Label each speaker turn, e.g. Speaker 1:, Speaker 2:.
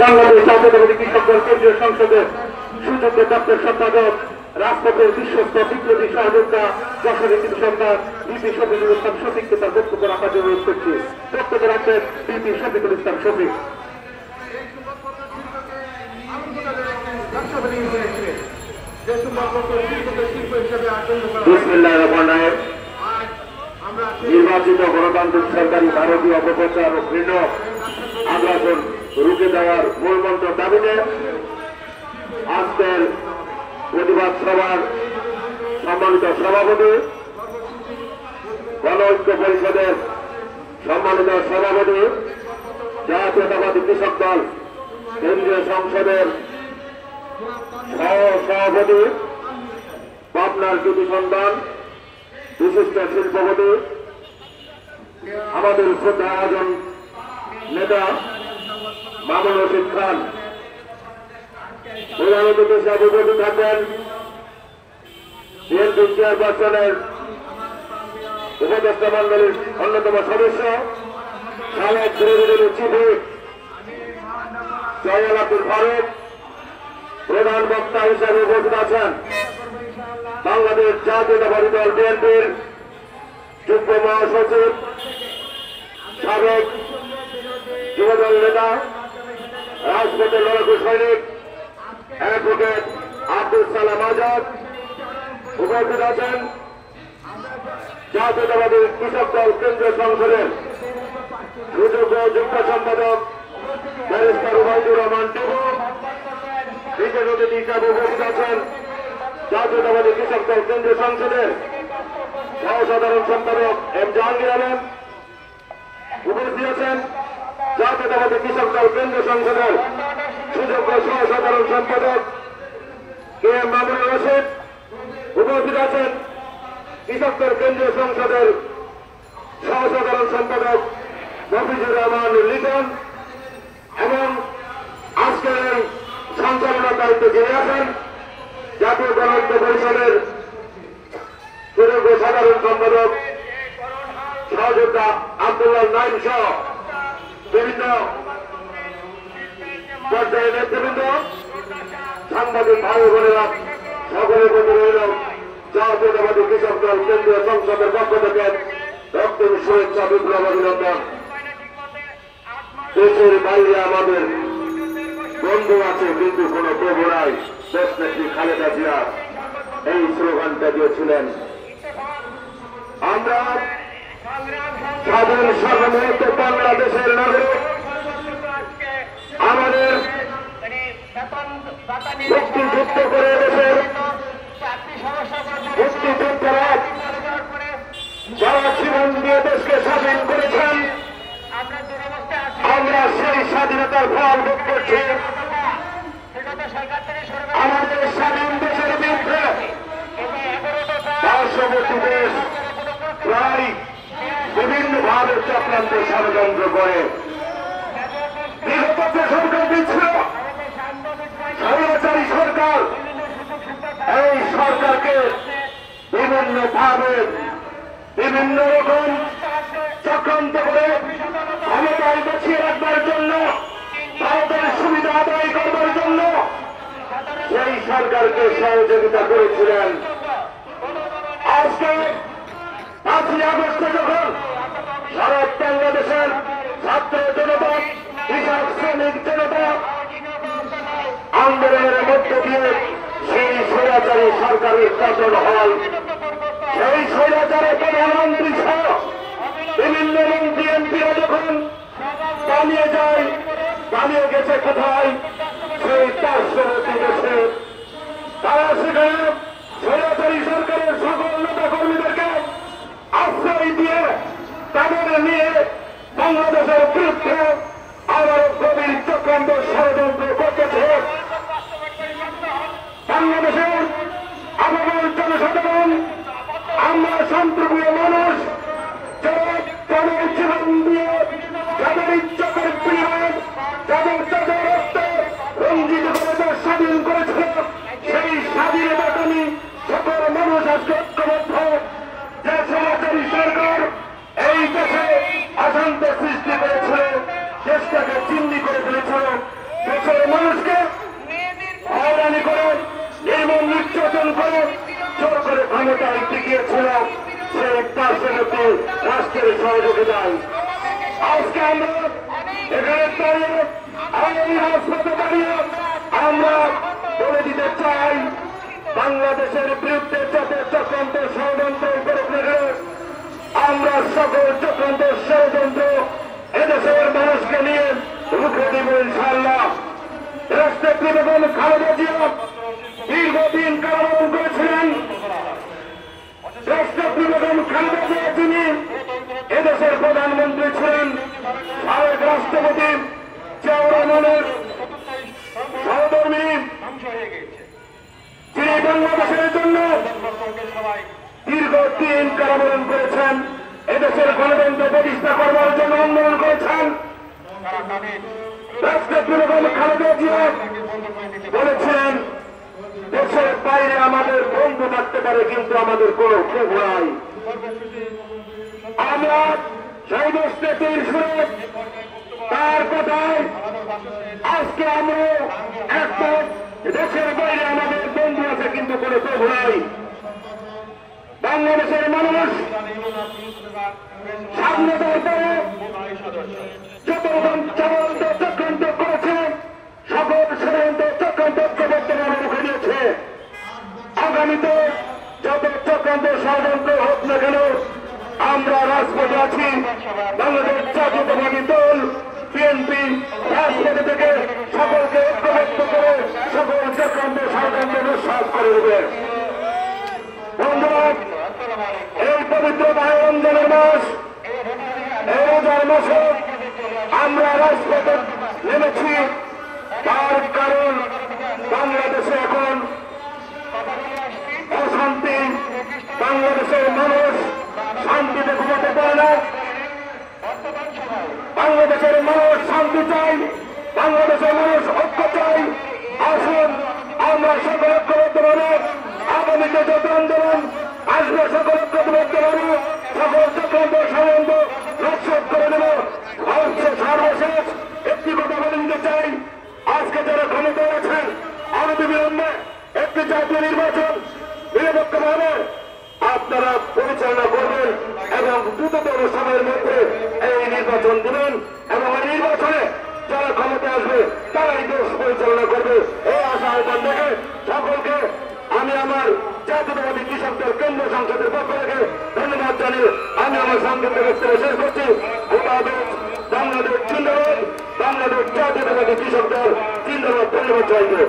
Speaker 1: বাংলাদেশ জাতীয়তাবাদী কৃষক দল কেন্দ্রীয় সংসদের সুযোগ্য দপ্তর সম্পাদক রাজপথের বিশ্বস্ত বিপ্লবী সহযোদ্ধা যশোরের সরকার বিপি শফিকুল ইসলাম শফিককে তার বক্তব্য রাখার জন্য অনুরোধ করছি। বক্তব্য রাখবেন বিপি শফিকুল ইসলাম শফিক। নির্বাচিত গণতান্ত্রিক সরকারি ভারতীয় অপপ্রচার ও ঘৃণ আগ্রাসন রুখে দেওয়ার মূলমন্ত্র দাবিতে আজকের প্রতিবাদ সভার সম্মানিত সভাপতি, গণ ঐক্য পরিষদের সম্মানিত সভাপতি, জাতীয়তাবাদী কৃষক দল কেন্দ্রীয় সংসদের সহ-সভাপতি, পাবনার কৃতি সন্তান, বিশিষ্ট শিল্পপতি, আমাদের শ্রদ্ধাভাজন নেতা মামুন রশিদ খান, প্রধান অতিথি হিসেবে উপস্থিত থাকবেন বিএনপি চেয়ারপারসনের উপদেষ্টা মন্ডলীর অন্যতম সদস্য সাবেক বিরোধী দলের চিফ হুইপ সৈয়দ আব্দুল ফারুক, প্রধান বক্তা হিসেবে উপস্থিত আছেন বাংলাদেশ জাতীয়তাবাদী দল বিএনপির যুগ্ম মহাসচিব, সাবেক যুবদল নেতা, রাজপথের লড়াকু সৈনিক অ্যাডভোকেট আব্দুল সালাম আজাদ, উপস্থিত আছেন জাতীয়তাবাদী কৃষক দল কেন্দ্রীয় সংসদের সুযোগ্য যুগ্ম সম্পাদক ব্যারিস্টার উবাইদুর রহমান টিপু, বিশেষ অতিথি হিসাবে উপস্থিত আছেন জাতীয়তাবাদী কৃষক দল কেন্দ্রীয় সংসদের সহসাধারণ সম্পাদক এম জাহাঙ্গীর আলম, উপস্থিত আছেন জাতীয়তাবাদী কৃষক দল কেন্দ্রীয় সংসদের সুযোগ্য সহসাধারণ সম্পাদক কে এম মামুনুর রশিদ, উপস্থিত আছেন কৃষক দল কেন্দ্রীয় সংসদের সহসাধারণ সম্পাদক মফিজুর রহমান লিটন এবং আজকের এই সঞ্চালনার দায়িত্বে যিনি আছেন জাতীয় গণ ঐক্য পরিষদের সুযোগ্য সাধারণ সম্পাদক সহযোদ্ধা আব্দুল্লাহ নাইম সহ বিভিন্ন পর্যায়ের নেতৃবৃন্দ, সাংবাদিক ভাই বোনেরা, সকলের প্রতি রইল জাতীয়তাবাদী কৃষক দল কেন্দ্রীয় সংসদের পক্ষ থেকে রক্তিম শুভেচ্ছা, বিপ্লব, অভিনন্দন। দেশের বাইরে আমাদের বন্ধু আছে কিন্তু কোন প্রভু নাই, দেশ নেত্রী খালেদা জিয়া এই স্লোগানটা দিয়েছিলেন। আমরা স্বাধীন সার্বভৌমত্ব বাংলাদেশের নাগরিক, আমাদের মুক্তিযুদ্ধ করে দেশের মুক্তিযোদ্ধারা যারা জীবন দিয়ে দেশকে স্বাধীন করেছেন, আমরা সেই স্বাধীনতার ফল ভোগ করছি। আমাদের স্বাধীন দেশের বিরুদ্ধে পার্শ্ববর্তী দেশ প্রায় বিভিন্ন ভাবে চক্রান্ত ষড়যন্ত্র করে। বিগত যে সরকার দিচ্ছিল স্বৈরাচারী সরকার, এই সরকারকে বিভিন্ন ভাবে বিভিন্ন রকম চক্রান্ত করে ক্ষমতায় বসিয়ে রাখবার জন্য, ভারতের সুবিধা আদায় করবার জন্য সেই সরকারকে সহযোগিতা করেছিলেন। আজকে 5ই আগস্টে যখন সারা বাংলাদেশের ছাত্র জনতা, কৃষক, শ্রমিক জনতা আন্দোলনের মধ্য দিয়ে সেই স্বৈরাচারী সরকারের পতন হয়, সেই স্বৈরাচারের প্রধানমন্ত্রী সহ বিভিন্ন মন্ত্রী এমপিরা যখন পালিয়ে যায়, পালিয়ে গেছে কোথায়? সেই পার্শ্ববর্তী দেশে। তারা সেখানে স্বৈরাচারী সরকারের সকল নেতা কর্মীদেরকে আশ্রয় দিয়ে তাদের নিয়ে বাংলাদেশের বিরুদ্ধে আবার গভীর চক্রান্ত ষড়যন্ত্র করতেছে। বাংলাদেশের আবহাওয়ার জনসাধারণ, আমরা শান্তিপ্রিয় মানুষ, যারা তাদের জীবন দিয়ে, যাদের ইচ্ছাকের বিনিময়ে, যাদের তাদের রক্তে রঞ্জিত করে দেশ স্বাধীন করেছে, সেই স্বাধীনতাকামী সকল মানুষ আজকে ঐক্যবদ্ধ। যে সমাজের সরকার এই দেশে অশান্তি সৃষ্টি করেছিল, দেশটাকে চিহ্নি করে ফেলেছিল, সহযোগিতায় আজকে আমরা এখানে দাঁড়িয়ে এই রাজপথে দাঁড়িয়ে আমরা বলে দিতে চাই, বাংলাদেশের বিরুদ্ধে যত চক্রান্ত ষড়যন্ত্র করে গেলে আমরা সকল চক্রান্ত ষড়যন্ত্র এদেশের মানুষকে নিয়ে রুখে দিব ইনশাআল্লাহ। রাষ্ট্রপতি বেগম খালেদা জিয়া দীর্ঘদিন কারাবরণ করেছিলেন। রাষ্ট্রপতি বেগম খালেদা জিয়া যিনি এদেশের প্রধানমন্ত্রী ছিলেন, সাবেক রাষ্ট্রপতি জিয়াউর রহমানের সহধর্মী, যিনি বাংলাদেশের জন্য দীর্ঘদিন কারাবরণ করেছেন, এদেশের গণতন্ত্র প্রতিষ্ঠা করবার জন্য আন্দোলন করেছেন। রাষ্ট্রপতি বেগম খালেদা জিয়া বলেছিলেন, দেশের বাইরে আমাদের বন্ধু থাকতে পারে কিন্তু আমাদের কোনো ক্ষোভ নাই। আমরা সেই দেশটির সুরে তার কথায় আজকে আমরা একটা দেশের বাইরে আমাদের বন্ধু আছে কিন্তু কোনো ক্ষোভ নাই। বাংলাদেশের মানুষ স্বাধীনতার পরে যত রকম চূড়ান্ত চক্রান্ত করেছে, সকল ষড়যন্ত্র চক্রান্ত বর্তমানে রুখে দিয়েছে। আগামীতে যত চক্রান্ত ষড়যন্ত্র হোক না কেন আমরা রাজপথে আছি। বাংলাদেশ জাতীয়তাবাদী দল বিএনপি রাজপথে থেকে সকলকে ঐক্যবদ্ধ করে সকল চক্রান্ত ষড়যন্ত্র নিঃশ্বাস করে দেবে। বন্ধুরা, এই পবিত্র মাহে রমজানের মাস, এই রোজার মাসে আমরা রাজপথে নেমেছি। তার কারণ বাংলাদেশে এখন অশান্তি, বাংলাদেশের মানুষ শান্তিতে ঘুমাতে পারে না। বাংলাদেশের মানুষ শান্তি চাই, বাংলাদেশের মানুষ ঐক্য চাই। আসুন আমরা সকল ঐক্যবদ্ধভাবে আগামীতে যত আন্দোলন আসবে সকল ঐক্যবদ্ধভাবে সকল চক্রান্ত ষড়যন্ত্র রক্ষক করে দেব। সর্বশেষ একটি কথা বলে দিতে চাই, আজকে যারা ক্ষমতায় আছেন অনতিবিলম্বে একটি জাতীয় নির্বাচন নিরপেক্ষভাবে আপনারা পরিচালনা করবেন এবং দ্রুততম সময়ের মধ্যে এই নির্বাচন দিবেন এবং এই নির্বাচনে যারা ক্ষমতায় আসবে তারাই দেশ পরিচালনা করবে। এই আশা আহ্বান থেকে সকলকে আমি আমার জাতীয়তাবাদী কৃষক দল কেন্দ্র সংসদের পক্ষ থেকে ধন্যবাদ জানিয়ে আমি আমার সংক্ষিপ্ত বক্তব্য শেষ করছি। বাংলাদেশ জিন্দাবাদ, বাংলাদেশ জাতীয়তাবাদী কৃষক দল জিন্দাবাদ। ধন্যবাদ চাইবে।